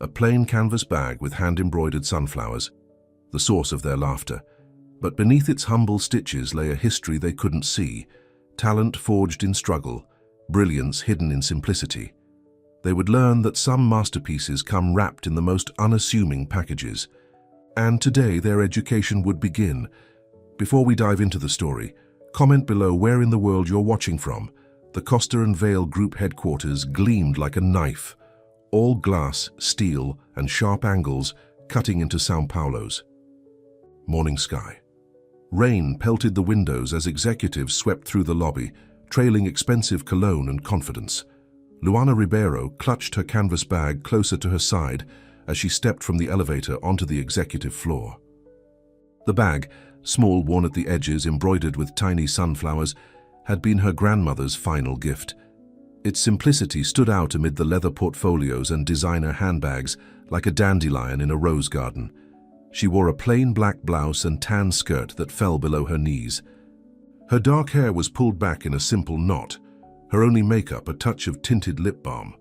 a plain canvas bag with hand-embroidered sunflowers, the source of their laughter. But beneath its humble stitches lay a history they couldn't see, talent forged in struggle, brilliance hidden in simplicity. They would learn that some masterpieces come wrapped in the most unassuming packages. And today their education would begin. Before we dive into the story, comment below where in the world you're watching from. The Costa and Vale Group headquarters gleamed like a knife, all glass, steel, and sharp angles cutting into São Paulo's morning sky. Rain pelted the windows as executives swept through the lobby, trailing expensive cologne and confidence. Luana Ribeiro clutched her canvas bag closer to her side as she stepped from the elevator onto the executive floor. The bag, small, worn at the edges, embroidered with tiny sunflowers, had been her grandmother's final gift. Its simplicity stood out amid the leather portfolios and designer handbags like a dandelion in a rose garden. She wore a plain black blouse and tan skirt that fell below her knees. Her dark hair was pulled back in a simple knot, her only makeup a touch of tinted lip balm.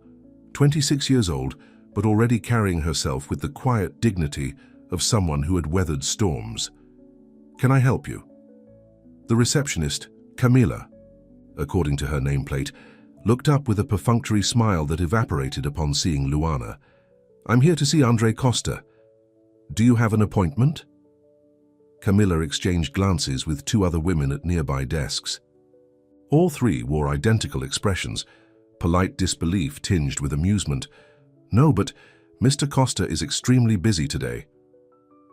26 years old, but already carrying herself with the quiet dignity of someone who had weathered storms. "Can I help you?" The receptionist, Camila, according to her nameplate, looked up with a perfunctory smile that evaporated upon seeing Luana. "I'm here to see Andre Costa. Do you have an appointment?" Camila exchanged glances with two other women at nearby desks. All three wore identical expressions, polite disbelief tinged with amusement. "No, but Mr. Costa is extremely busy today."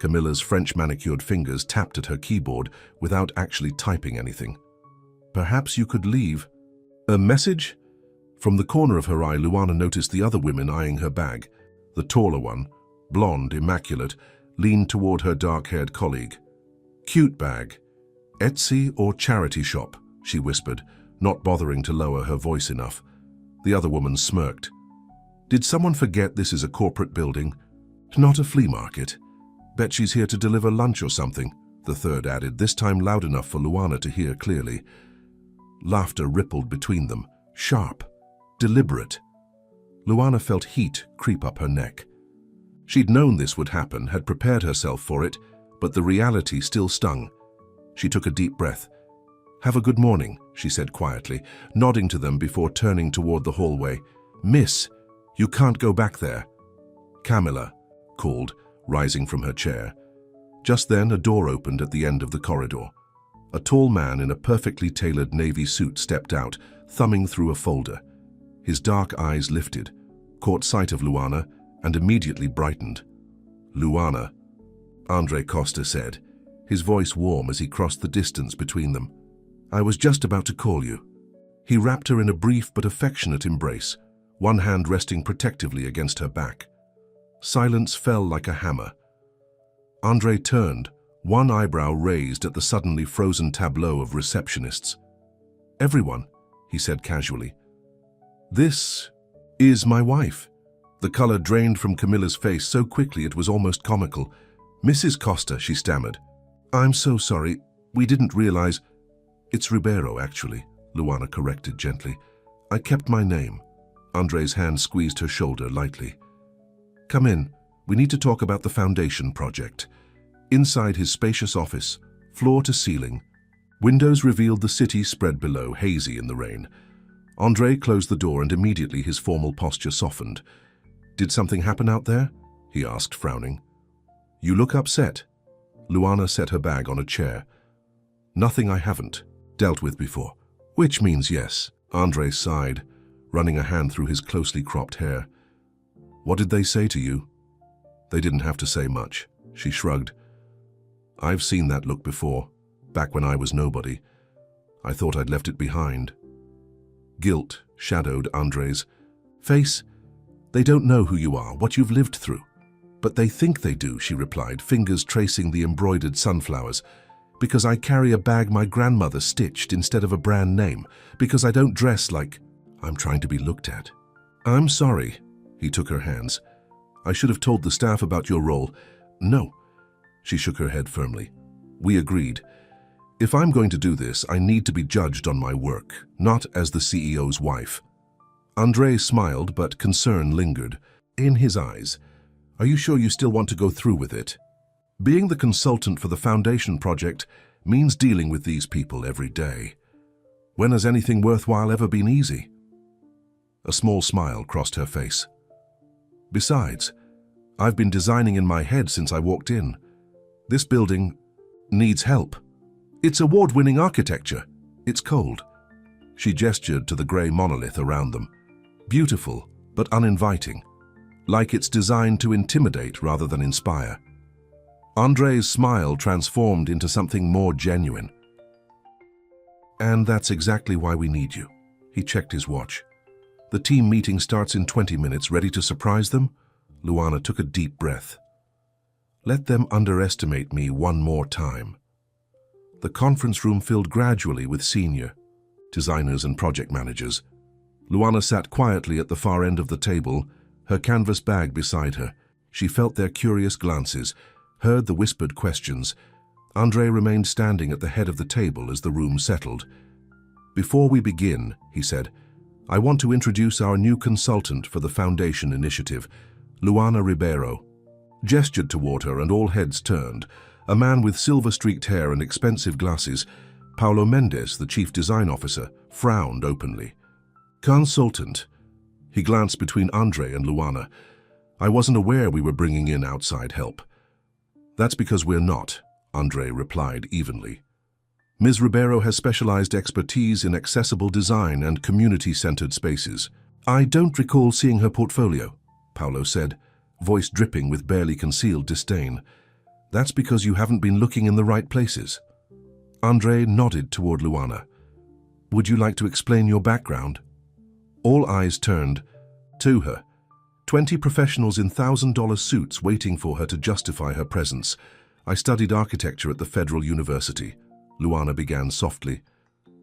Camilla's French manicured fingers tapped at her keyboard without actually typing anything. "Perhaps you could leave a message?" From the corner of her eye, Luana noticed the other women eyeing her bag. The taller one, blonde, immaculate, leaned toward her dark-haired colleague. "Cute bag. Etsy or charity shop?" she whispered, not bothering to lower her voice enough. The other woman smirked. "Did someone forget this is a corporate building? Not a flea market. Bet she's here to deliver lunch or something," the third added, this time loud enough for Luana to hear clearly. Laughter rippled between them, sharp, deliberate. Luana felt heat creep up her neck. She'd known this would happen, had prepared herself for it, but the reality still stung. She took a deep breath. "Have a good morning," she said quietly, nodding to them before turning toward the hallway. "Miss, you can't go back there." "Camila," called, rising from her chair. Just then, a door opened at the end of the corridor. A tall man in a perfectly tailored navy suit stepped out, thumbing through a folder. His dark eyes lifted, caught sight of Luana, and immediately brightened. "Luana," Andre Costa said, his voice warm as he crossed the distance between them. "I was just about to call you." He wrapped her in a brief but affectionate embrace, one hand resting protectively against her back. Silence fell like a hammer. Andre turned, one eyebrow raised at the suddenly frozen tableau of receptionists. "Everyone," he said casually. "This is my wife." The color drained from Camilla's face so quickly it was almost comical. "Mrs. Costa," she stammered. "I'm so sorry. We didn't realize—" "It's Ribeiro, actually," Luana corrected gently. "I kept my name." Andre's hand squeezed her shoulder lightly. "Come in. We need to talk about the foundation project." Inside his spacious office, floor to ceiling, windows revealed the city spread below, hazy in the rain. Andre closed the door and immediately his formal posture softened. "Did something happen out there?" he asked, frowning. "You look upset." Luana set her bag on a chair. "Nothing I haven't dealt with before." "Which means yes," Andre sighed, running a hand through his closely cropped hair. "What did they say to you?" "They didn't have to say much," she shrugged. "I've seen that look before, back when I was nobody. I thought I'd left it behind." Guilt shadowed Andre's face. "They don't know who you are, what you've lived through." "But they think they do," she replied, fingers tracing the embroidered sunflowers. "Because I carry a bag my grandmother stitched instead of a brand name. Because I don't dress like I'm trying to be looked at." "I'm sorry." He took her hands. "I should have told the staff about your role." "No." She shook her head firmly. "We agreed. If I'm going to do this, I need to be judged on my work, not as the CEO's wife." Andre smiled, but concern lingered. In his eyes, Are you sure you still want to go through with it? Being the consultant for the foundation project means dealing with these people every day. When has anything worthwhile ever been easy? A small smile crossed her face. Besides, I've been designing in my head since I walked in. This building needs help. It's award-winning architecture. It's cold. She gestured to the grey monolith around them. Beautiful, but uninviting. Like it's designed to intimidate rather than inspire. Andre's smile transformed into something more genuine. And that's exactly why we need you. He checked his watch. The team meeting starts in 20 minutes. Ready to surprise them? Luana took a deep breath. Let them underestimate me one more time. The conference room filled gradually with senior designers and project managers. Luana sat quietly at the far end of the table, her canvas bag beside her. She felt their curious glances, heard the whispered questions. Andre remained standing at the head of the table as the room settled. Before we begin, he said, I want to introduce our new consultant for the Foundation Initiative, Luana Ribeiro. Gestured toward her and all heads turned. A man with silver-streaked hair and expensive glasses, Paulo Mendes, the chief design officer, frowned openly. Consultant. He glanced between Andre and Luana. I wasn't aware we were bringing in outside help. That's because we're not, Andre replied evenly. Ms. Ribeiro has specialized expertise in accessible design and community-centered spaces. I don't recall seeing her portfolio, Paulo said, voice dripping with barely concealed disdain. That's because you haven't been looking in the right places. Andre nodded toward Luana. Would you like to explain your background? All eyes turned to her. 20 professionals in $1,000 suits waiting for her to justify her presence. I studied architecture at the Federal University. Luana began softly.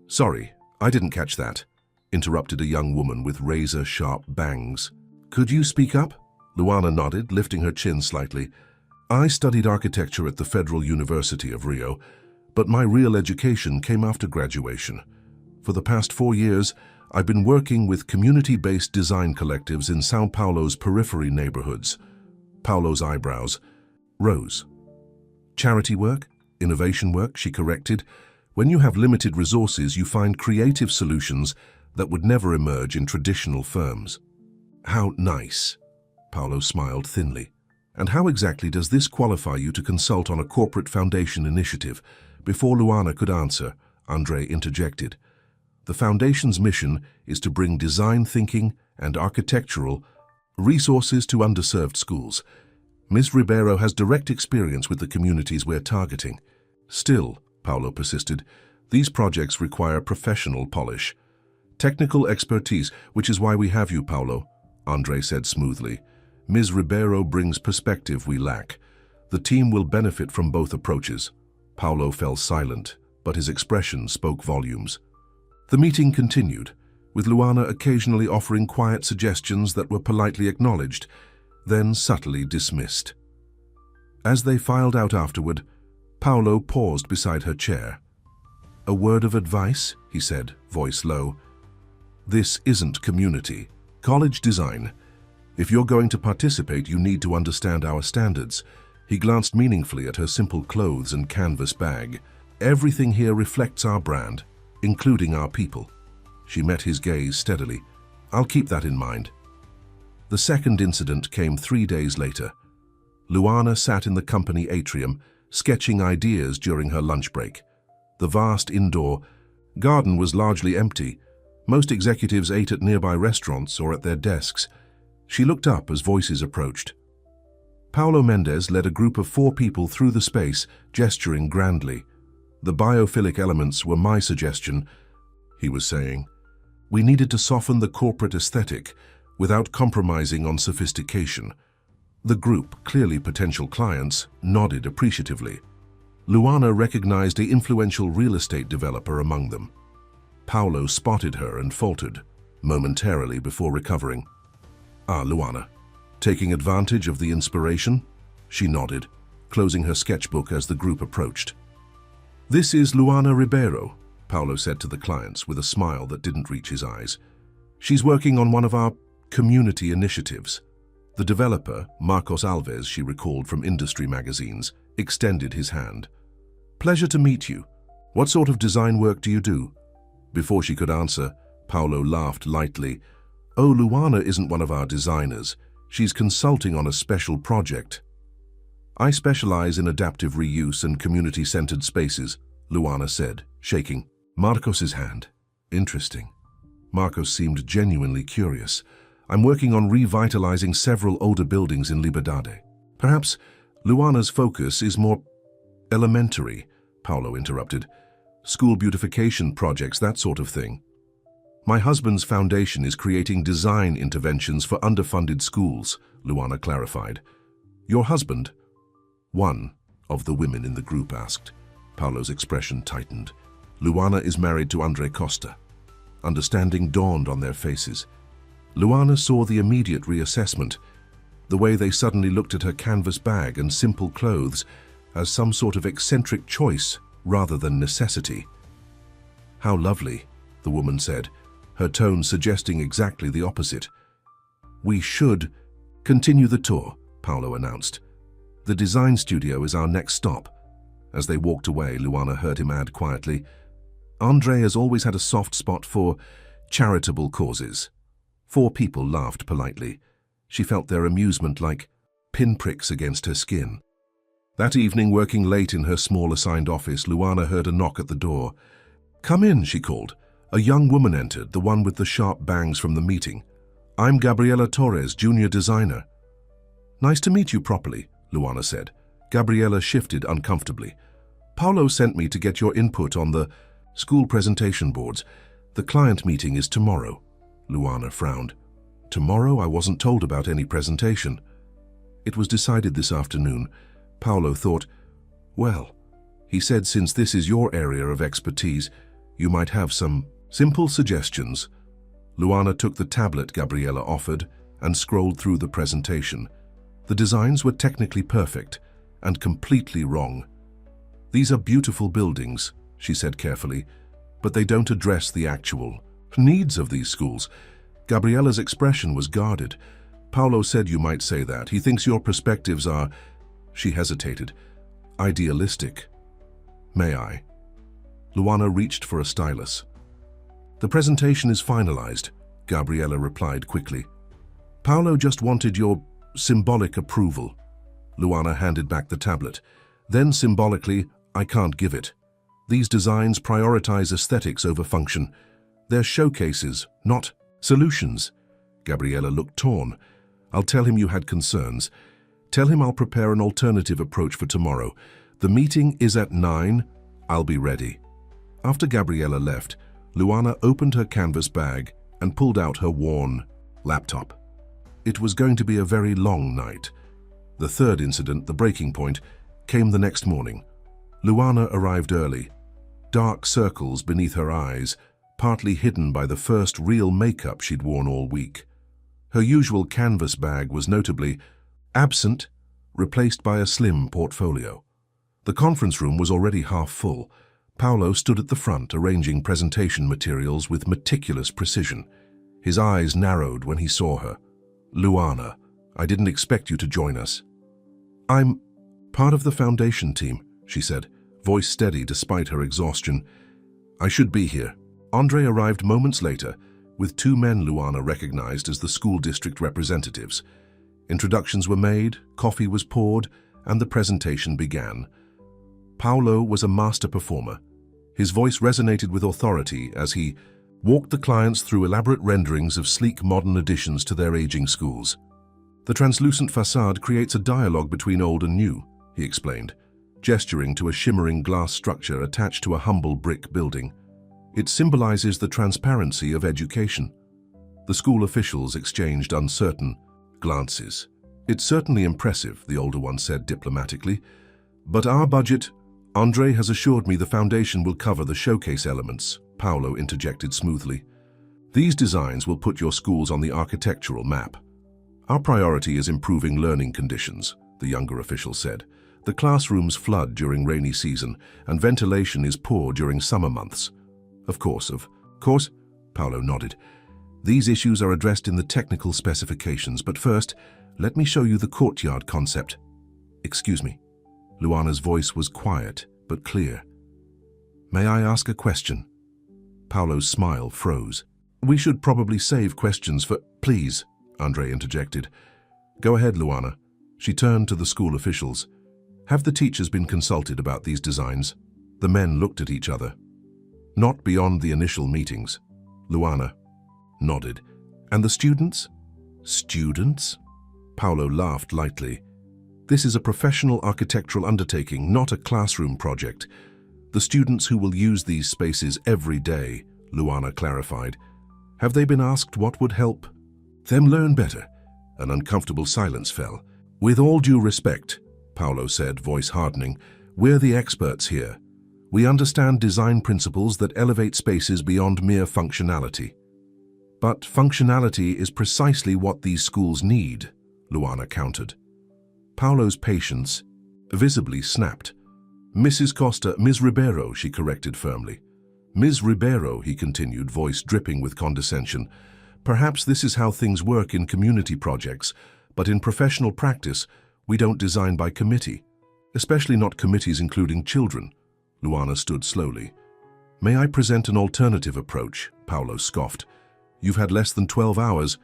Sorry, I didn't catch that, interrupted a young woman with razor-sharp bangs. Could you speak up? Luana nodded, lifting her chin slightly. I studied architecture at the Federal University of Rio, but my real education came after graduation. For the past 4 years, I've been working with community-based design collectives in São Paulo's periphery neighborhoods. Paulo's eyebrows rose. Charity work? Innovation work, she corrected. When you have limited resources, you find creative solutions that would never emerge in traditional firms. How nice. Paulo smiled thinly. And how exactly does this qualify you to consult on a corporate foundation initiative? Before Luana could answer, Andre interjected. The foundation's mission is to bring design thinking and architectural resources to underserved schools. Ms. Ribeiro has direct experience with the communities we're targeting. Still, Paulo persisted, these projects require professional polish. Technical expertise, which is why we have you, Paulo, Andre said smoothly. Ms. Ribeiro brings perspective we lack. The team will benefit from both approaches. Paulo fell silent, but his expression spoke volumes. The meeting continued, with Luana occasionally offering quiet suggestions that were politely acknowledged, then subtly dismissed. As they filed out afterward, Paulo paused beside her chair. A word of advice, he said, voice low. This isn't community, college design. If you're going to participate, you need to understand our standards. He glanced meaningfully at her simple clothes and canvas bag. Everything here reflects our brand, including our people. She met his gaze steadily. I'll keep that in mind. The second incident came 3 days later. Luana sat in the company atrium, sketching ideas during her lunch break. The vast indoor garden was largely empty. Most executives ate at nearby restaurants or at their desks. She looked up as voices approached. Paulo Mendes led a group of 4 people through the space, gesturing grandly. The biophilic elements were my suggestion, he was saying. We needed to soften the corporate aesthetic without compromising on sophistication. The group, clearly potential clients, nodded appreciatively. Luana recognized an influential real estate developer among them. Paulo spotted her and faltered, momentarily before recovering. Ah, Luana. Taking advantage of the inspiration? She nodded, closing her sketchbook as the group approached. This is Luana Ribeiro, Paulo said to the clients with a smile that didn't reach his eyes. She's working on one of our community initiatives. The developer, Marcos Alves, she recalled from industry magazines, extended his hand. "Pleasure to meet you. What sort of design work do you do?" Before she could answer, Paulo laughed lightly. "Oh, Luana isn't one of our designers. She's consulting on a special project." "I specialize in adaptive reuse and community-centered spaces," Luana said, shaking Marcos's hand. "Interesting." Marcos seemed genuinely curious. "I'm working on revitalizing several older buildings in Liberdade." "Perhaps Luana's focus is more elementary," Paulo interrupted. "School beautification projects, that sort of thing." "My husband's foundation is creating design interventions for underfunded schools," Luana clarified. "Your husband?" one of the women in the group asked. Paulo's expression tightened. "Luana is married to Andre Costa." Understanding dawned on their faces. Luana saw the immediate reassessment, the way they suddenly looked at her canvas bag and simple clothes as some sort of eccentric choice rather than necessity. "How lovely," the woman said, her tone suggesting exactly the opposite. "We should continue the tour," Paulo announced. "The design studio is our next stop." As they walked away, Luana heard him add quietly, "Andre has always had a soft spot for charitable causes." 4 people laughed politely. She felt their amusement like pinpricks against her skin. That evening, working late in her small assigned office, Luana heard a knock at the door. "Come in," she called. A young woman entered, the one with the sharp bangs from the meeting. "I'm Gabriela Torres, junior designer." "Nice to meet you properly," Luana said. Gabriela shifted uncomfortably. "Paulo sent me to get your input on the school presentation boards. The client meeting is tomorrow." Luana frowned. "Tomorrow? I wasn't told about any presentation." "It was decided this afternoon." Paulo thought, "Well, he said since this is your area of expertise, you might have some simple suggestions." Luana took the tablet Gabriela offered and scrolled through the presentation. The designs were technically perfect and completely wrong. "These are beautiful buildings," she said carefully, "but they don't address the actual needs of these schools." Gabriela's expression was guarded. "Paulo said you might say that. He thinks your perspectives are—" She hesitated. "Idealistic." "May I?" Luana reached for a stylus. "The presentation is finalized," Gabriela replied quickly. "Paulo just wanted your symbolic approval." Luana handed back the tablet. Then symbolically, "I can't give it. These designs prioritize aesthetics over function. They're showcases, not solutions." Gabriela looked torn. "I'll tell him you had concerns. Tell him I'll prepare an alternative approach for tomorrow. The meeting is at 9. I'll be ready." After Gabriela left, Luana opened her canvas bag and pulled out her worn laptop. It was going to be a very long night. The third incident, the breaking point, came the next morning. Luana arrived early. Dark circles beneath her eyes, partly hidden by the first real makeup she'd worn all week. Her usual canvas bag was notably absent, replaced by a slim portfolio. The conference room was already half full. Paulo stood at the front, arranging presentation materials with meticulous precision. His eyes narrowed when he saw her. "Luana, I didn't expect you to join us." "I'm part of the foundation team," she said, voice steady despite her exhaustion. "I should be here." Andre arrived moments later, with 2 men Luana recognized as the school district representatives. Introductions were made, coffee was poured, and the presentation began. Paulo was a master performer. His voice resonated with authority as he walked the clients through elaborate renderings of sleek modern additions to their aging schools. "The translucent facade creates a dialogue between old and new," he explained, gesturing to a shimmering glass structure attached to a humble brick building. "It symbolizes the transparency of education." The school officials exchanged uncertain glances. "It's certainly impressive," the older one said diplomatically. "But our budget—" "Andre has assured me the foundation will cover the showcase elements," Paulo interjected smoothly. "These designs will put your schools on the architectural map." "Our priority is improving learning conditions," the younger official said. "The classrooms flood during rainy season, and ventilation is poor during summer months." Of course, Paulo nodded. These issues are addressed in the technical specifications, but first, let me show you the courtyard concept. Excuse me. Luana's voice was quiet, but clear. May I ask a question? Paolo's smile froze. We should probably save questions for— Please, Andre interjected. Go ahead, Luana. She turned to the school officials. Have the teachers been consulted about these designs? The men looked at each other. Not beyond the initial meetings. Luana nodded. And the students? Students? Paolo laughed lightly. This is a professional architectural undertaking, not a classroom project. The students who will use these spaces every day, Luana clarified. Have they been asked what would help them learn better? An uncomfortable silence fell. With all due respect, Paolo said, voice hardening, we're the experts here. We understand design principles that elevate spaces beyond mere functionality. But functionality is precisely what these schools need, Luana countered. Paolo's patience visibly snapped. Mrs. Costa, Ms. Ribeiro, she corrected firmly. Ms. Ribeiro, he continued, voice dripping with condescension. Perhaps this is how things work in community projects, but in professional practice, we don't design by committee, especially not committees including children. Luana stood slowly. May I present an alternative approach? Paolo scoffed. You've had less than 12 hours.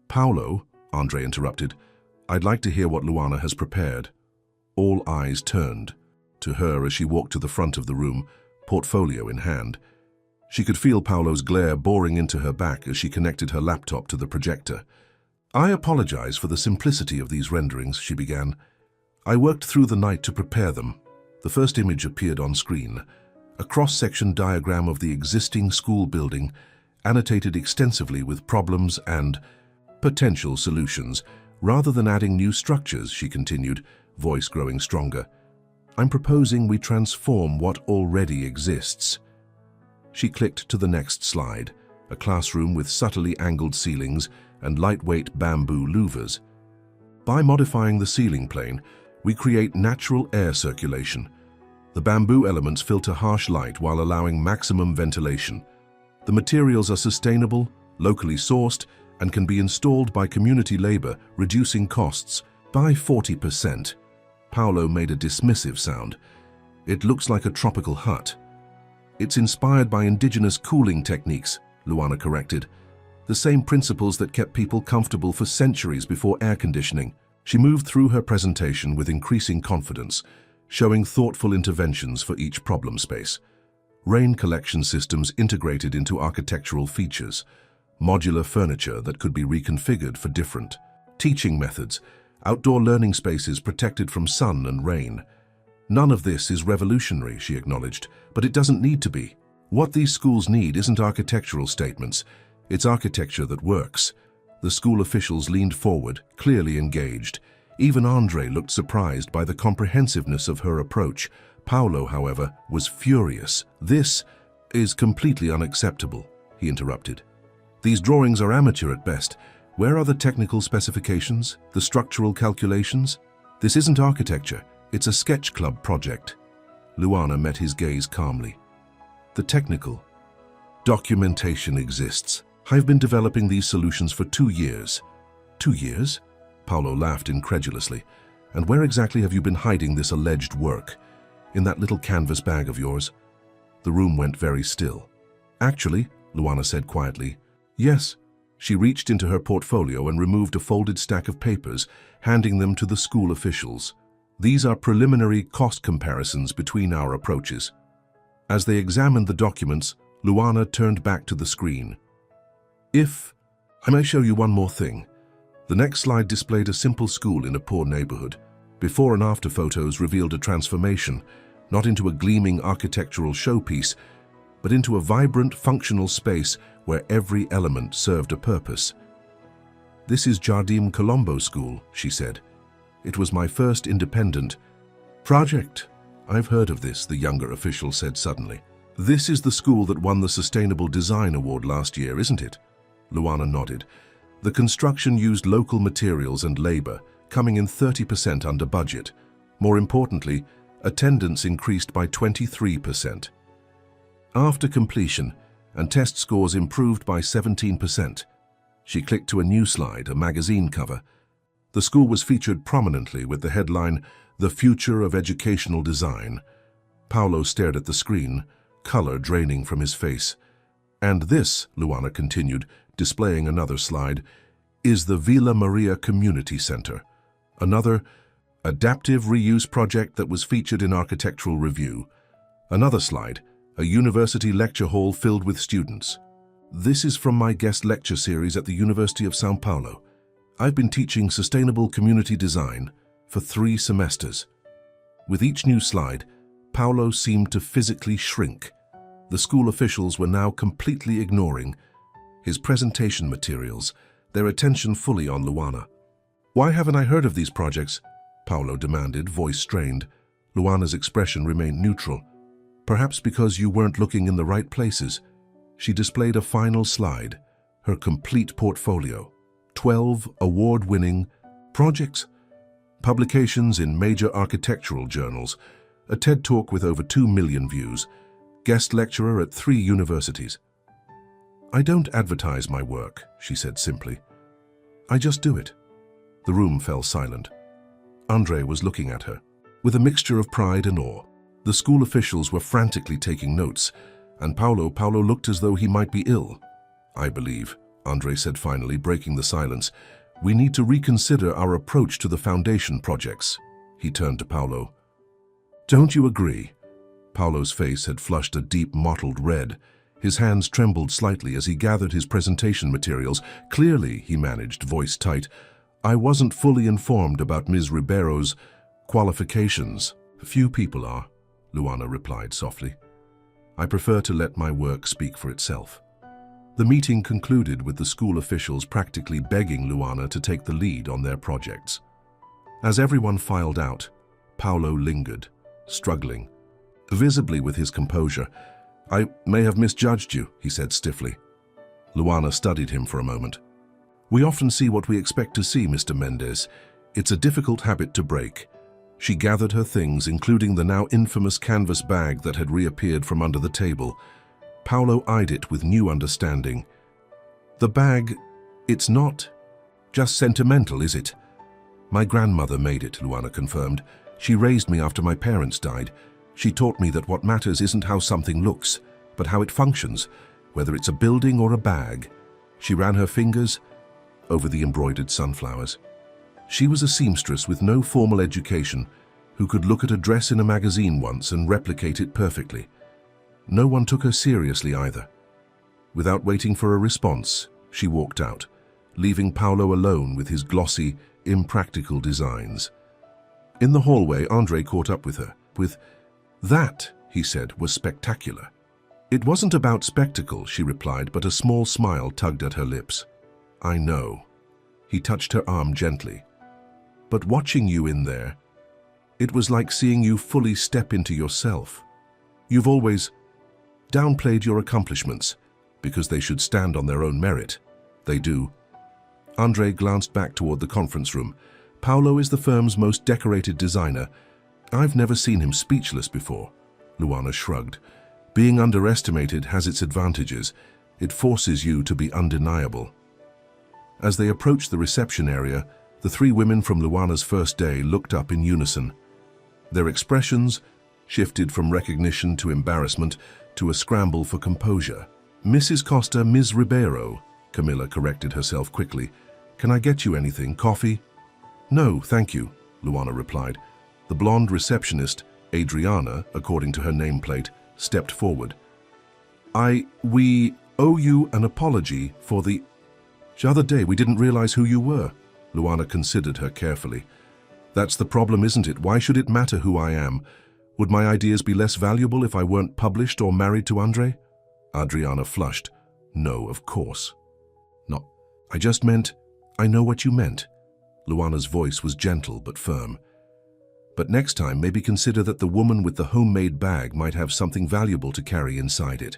Paolo, Andre interrupted, I'd like to hear what Luana has prepared. All eyes turned to her as she walked to the front of the room, portfolio in hand. She could feel Paolo's glare boring into her back as she connected her laptop to the projector. I apologize for the simplicity of these renderings, she began. I worked through the night to prepare them. The first image appeared on screen, a cross-section diagram of the existing school building, annotated extensively with problems and potential solutions. Rather than adding new structures, she continued, voice growing stronger, I'm proposing we transform what already exists. She clicked to the next slide, a classroom with subtly angled ceilings and lightweight bamboo louvers. By modifying the ceiling plane, we create natural air circulation. The bamboo elements filter harsh light while allowing maximum ventilation. The materials are sustainable, locally sourced, and can be installed by community labor, reducing costs by 40%. Paolo made a dismissive sound. It looks like a tropical hut. It's inspired by indigenous cooling techniques, Luana corrected. The same principles that kept people comfortable for centuries before air conditioning. She moved through her presentation with increasing confidence, showing thoughtful interventions for each problem space. Rain collection systems integrated into architectural features, modular furniture that could be reconfigured for different teaching methods, outdoor learning spaces protected from sun and rain. None of this is revolutionary, she acknowledged, but it doesn't need to be. What these schools need isn't architectural statements, it's architecture that works. The school officials leaned forward, clearly engaged. Even Andre looked surprised by the comprehensiveness of her approach. Paolo, however, was furious. This is completely unacceptable, he interrupted. These drawings are amateur at best. Where are the technical specifications, the structural calculations? This isn't architecture, it's a sketch club project. Luana met his gaze calmly. The technical documentation exists. I've been developing these solutions for 2 years. 2 years? Paolo laughed incredulously. And where exactly have you been hiding this alleged work? In that little canvas bag of yours? The room went very still. Actually, Luana said quietly, yes. She reached into her portfolio and removed a folded stack of papers, handing them to the school officials. These are preliminary cost comparisons between our approaches. As they examined the documents, Luana turned back to the screen. If I may show you one more thing. The next slide displayed a simple school in a poor neighborhood. Before and after photos revealed a transformation, not into a gleaming architectural showpiece, but into a vibrant, functional space where every element served a purpose. This is Jardim Colombo School, she said. It was my first independent project. I've heard of this, the younger official said suddenly. This is the school that won the Sustainable Design Award last year, isn't it? Luana nodded. The construction used local materials and labor, coming in 30% under budget. More importantly, attendance increased by 23%. After completion, and test scores improved by 17%, She clicked to a new slide, a magazine cover. The school was featured prominently with the headline, "The Future of Educational Design." Paolo stared at the screen, color draining from his face. "And this," Luana continued, displaying another slide, "is the Villa Maria Community Center, another adaptive reuse project that was featured in Architectural Review. Another slide, a university lecture hall filled with students. This is from my guest lecture series at the University of São Paulo. I've been teaching sustainable community design for 3 semesters." With each new slide, Paolo seemed to physically shrink. The school officials were now completely ignoring his presentation materials, their attention fully on Luana. "Why haven't I heard of these projects?" Paolo demanded, voice strained. Luana's expression remained neutral. "Perhaps because you weren't looking in the right places." She displayed a final slide, her complete portfolio. 12 award-winning projects, publications in major architectural journals, a TED Talk with over 2 million views, guest lecturer at 3 universities. "I don't advertise my work," she said simply. "I just do it." The room fell silent. Andre was looking at her, with a mixture of pride and awe. The school officials were frantically taking notes, and Paolo looked as though he might be ill. "I believe," Andre said finally, breaking the silence, "we need to reconsider our approach to the foundation projects." He turned to Paolo. "Don't you agree?" Paolo's face had flushed a deep mottled red. His hands trembled slightly as he gathered his presentation materials. "Clearly," he managed, voice tight, "I wasn't fully informed about Ms. Ribeiro's qualifications." "Few people are," Luana replied softly. "I prefer to let my work speak for itself." The meeting concluded with the school officials practically begging Luana to take the lead on their projects. As everyone filed out, Paolo lingered, struggling, visibly with his composure. "I may have misjudged you," he said stiffly. Luana studied him for a moment. "We often see what we expect to see, Mr. Mendes. It's a difficult habit to break." She gathered her things, including the now infamous canvas bag that had reappeared from under the table. Paolo eyed it with new understanding. "The bag, it's not just sentimental, is it?" "My grandmother made it," Luana confirmed. "She raised me after my parents died. She taught me that what matters isn't how something looks, but how it functions, whether it's a building or a bag." She ran her fingers over the embroidered sunflowers. She was a seamstress with no formal education who could look at a dress in a magazine once and replicate it perfectly. No one took her seriously either. Without waiting for a response, she walked out, leaving Paolo alone with his glossy, impractical designs. In the hallway, Andre caught up with her. "That," he said, "was spectacular." "It wasn't about spectacle," she replied, but a small smile tugged at her lips. "I know." He touched her arm gently. "But watching you in there, it was like seeing you fully step into yourself. You've always downplayed your accomplishments because they should stand on their own merit. They do." Andre glanced back toward the conference room. "Paolo is the firm's most decorated designer. I've never seen him speechless before." Luana shrugged. "Being underestimated has its advantages. It forces you to be undeniable." As they approached the reception area, the 3 women from Luana's first day looked up in unison. Their expressions shifted from recognition to embarrassment to a scramble for composure. "Mrs. Costa, Ms. Ribeiro," Camilla corrected herself quickly. "Can I get you anything? Coffee?" "No, thank you," Luana replied. The blonde receptionist, Adriana, according to her nameplate, stepped forward. We owe you an apology for the other day. We didn't realize who you were." Luana considered her carefully. "That's the problem, isn't it? Why should it matter who I am? Would my ideas be less valuable if I weren't published or married to Andre?" Adriana flushed. "No, of course. No, I just meant, I know what you meant." Luana's voice was gentle but firm. "But next time, maybe consider that the woman with the homemade bag might have something valuable to carry inside it."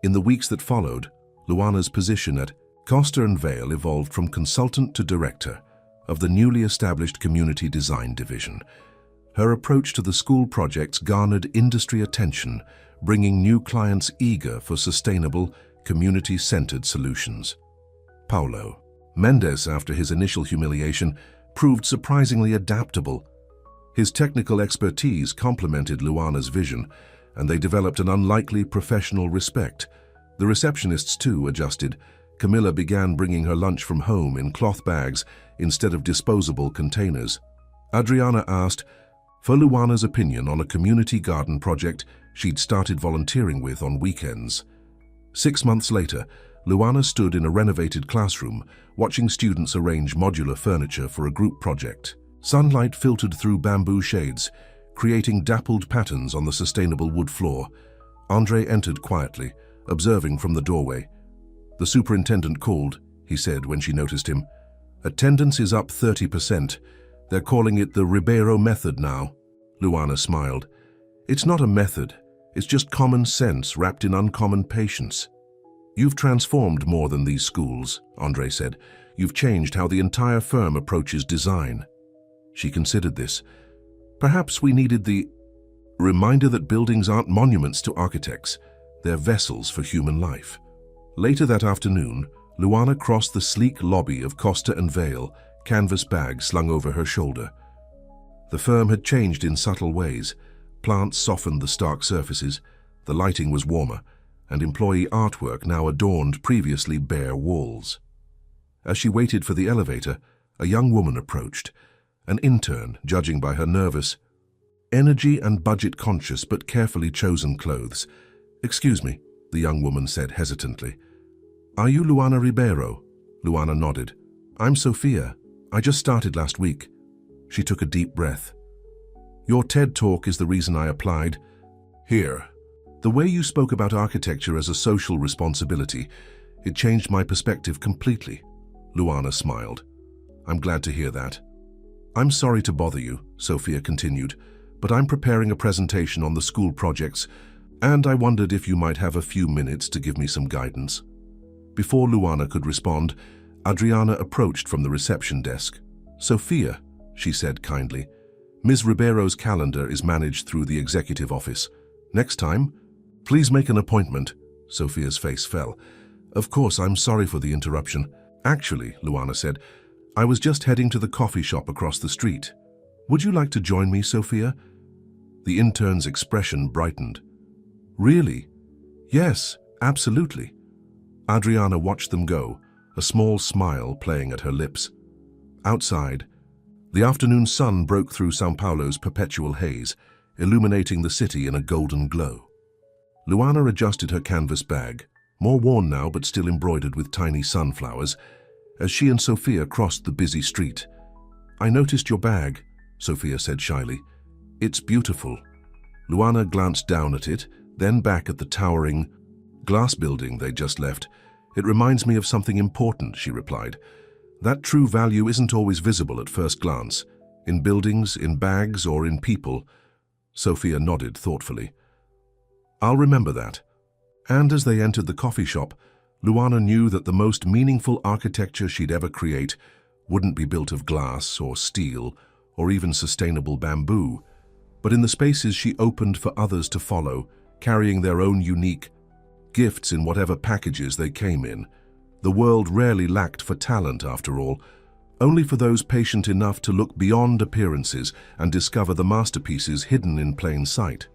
In the weeks that followed, Luana's position at Costa and Vale evolved from consultant to director of the newly established Community Design Division. Her approach to the school projects garnered industry attention, bringing new clients eager for sustainable, community-centered solutions. Paulo. Mendes, after his initial humiliation, proved surprisingly adaptable. His technical expertise complemented Luana's vision, and they developed an unlikely professional respect. The receptionists, too, adjusted. Camilla began bringing her lunch from home in cloth bags instead of disposable containers. Adriana asked for Luana's opinion on a community garden project she'd started volunteering with on weekends. 6 months later, Luana stood in a renovated classroom, watching students arrange modular furniture for a group project. Sunlight filtered through bamboo shades, creating dappled patterns on the sustainable wood floor. Andre entered quietly, observing from the doorway. "The superintendent called," he said when she noticed him. "Attendance is up 30%. They're calling it the Ribeiro method now." Luana smiled. "It's not a method. It's just common sense wrapped in uncommon patience." "You've transformed more than these schools," Andre said. "You've changed how the entire firm approaches design." She considered this. Perhaps we needed the reminder that buildings aren't monuments to architects. They're vessels for human life. Later that afternoon, Luana crossed the sleek lobby of Costa and Vale, canvas bag slung over her shoulder. The firm had changed in subtle ways. Plants softened the stark surfaces, the lighting was warmer, and employee artwork now adorned previously bare walls. As she waited for the elevator, a young woman approached, an intern, judging by her nervous, energy and budget-conscious but carefully chosen clothes. "Excuse me," the young woman said hesitantly. "Are you Luana Ribeiro?" Luana nodded. "I'm Sophia. I just started last week." She took a deep breath. "Your TED Talk is the reason I applied. Here. The way you spoke about architecture as a social responsibility, it changed my perspective completely." Luana smiled. "I'm glad to hear that." "I'm sorry to bother you," Sophia continued, "but I'm preparing a presentation on the school projects, and I wondered if you might have a few minutes to give me some guidance." Before Luana could respond, Adriana approached from the reception desk. "Sophia," she said kindly, "Ms. Ribeiro's calendar is managed through the executive office. Next time, please make an appointment." Sophia's face fell. "Of course, I'm sorry for the interruption." "Actually," Luana said, "I was just heading to the coffee shop across the street. Would you like to join me, Sophia?" The intern's expression brightened. "Really?" "Yes, absolutely." Adriana watched them go, a small smile playing at her lips. Outside, the afternoon sun broke through São Paulo's perpetual haze, illuminating the city in a golden glow. Luana adjusted her canvas bag, more worn now but still embroidered with tiny sunflowers, as she and Sophia crossed the busy street. "I noticed your bag," Sophia said shyly. "It's beautiful." Luana glanced down at it, then back at the towering glass building they'd just left. "It reminds me of something important," she replied. "That true value isn't always visible at first glance, in buildings, in bags, or in people." Sophia nodded thoughtfully. "I'll remember that." And as they entered the coffee shop, Luana knew that the most meaningful architecture she'd ever create wouldn't be built of glass or steel or even sustainable bamboo, but in the spaces she opened for others to follow, carrying their own unique gifts in whatever packages they came in. The world rarely lacked for talent, after all, only for those patient enough to look beyond appearances and discover the masterpieces hidden in plain sight.